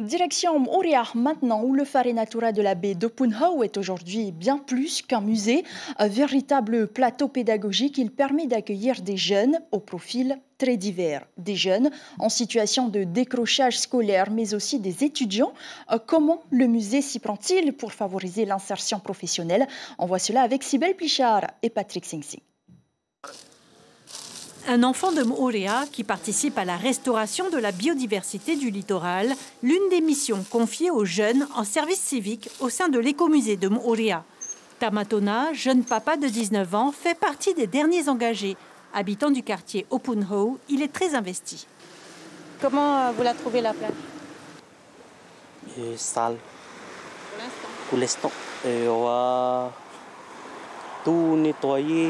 Direction Moorea maintenant, où le Fare Natura de la baie d'Opunhau est aujourd'hui bien plus qu'un musée, un véritable plateau pédagogique. Il permet d'accueillir des jeunes au profil très divers. Des jeunes en situation de décrochage scolaire, mais aussi des étudiants. Comment le musée s'y prend-il pour favoriser l'insertion professionnelle? On voit cela avec Sibel Plichard et Patrick Singsi. Un enfant de Moorea qui participe à la restauration de la biodiversité du littoral, l'une des missions confiées aux jeunes en service civique au sein de l'écomusée de Moorea. Tamatona, jeune papa de 19 ans, fait partie des derniers engagés. Habitant du quartier Opunhau, il est très investi. Comment vous la trouvez la plage? Sale. Pour l'instant. On va tout nettoyer.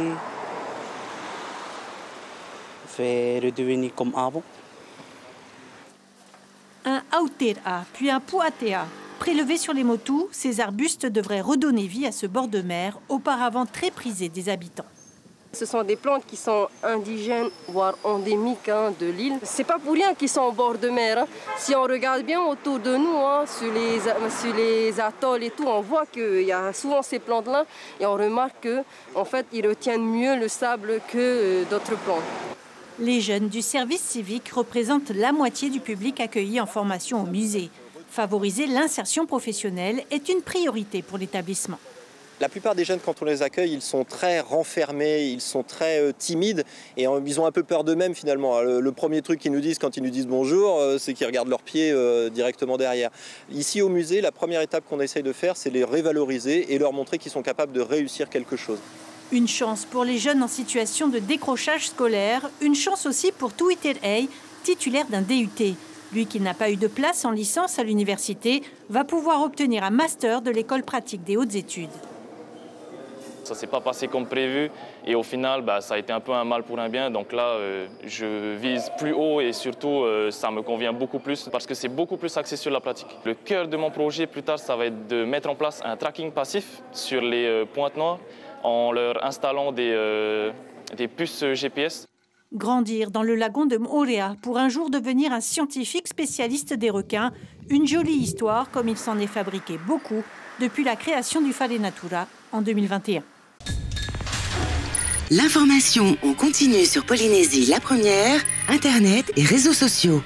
Faire redevenir comme avant. Un autera, puis un puatea. Prélevés sur les motus, ces arbustes devraient redonner vie à ce bord de mer, auparavant très prisé des habitants. Ce sont des plantes qui sont indigènes, voire endémiques de l'île. C'est pas pour rien qu'ils sont au bord de mer. Si on regarde bien autour de nous, sur les atolls et tout, on voit qu'il y a souvent ces plantes-là et on remarque qu'en fait, ils retiennent mieux le sable que d'autres plantes. Les jeunes du service civique représentent la moitié du public accueilli en formation au musée. Favoriser l'insertion professionnelle est une priorité pour l'établissement. La plupart des jeunes, quand on les accueille, ils sont très renfermés, ils sont très timides et ils ont un peu peur d'eux-mêmes finalement. Le premier truc qu'ils nous disent quand ils nous disent bonjour, c'est qu'ils regardent leurs pieds directement derrière. Ici au musée, la première étape qu'on essaye de faire, c'est les révaloriser et leur montrer qu'ils sont capables de réussir quelque chose. Une chance pour les jeunes en situation de décrochage scolaire, une chance aussi pour Tuiterei, titulaire d'un DUT. Lui qui n'a pas eu de place en licence à l'université, va pouvoir obtenir un master de l'école pratique des hautes études. Ça ne s'est pas passé comme prévu et au final, ça a été un peu un mal pour un bien. Donc là, je vise plus haut et surtout, ça me convient beaucoup plus parce que c'est beaucoup plus axé sur la pratique. Le cœur de mon projet plus tard, ça va être de mettre en place un tracking passif sur les pointes noires en leur installant des puces GPS. Grandir dans le lagon de Moorea pour un jour devenir un scientifique spécialiste des requins, une jolie histoire comme il s'en est fabriqué beaucoup depuis la création du Fare Natura en 2021. L'information en continu sur Polynésie la première, Internet et réseaux sociaux.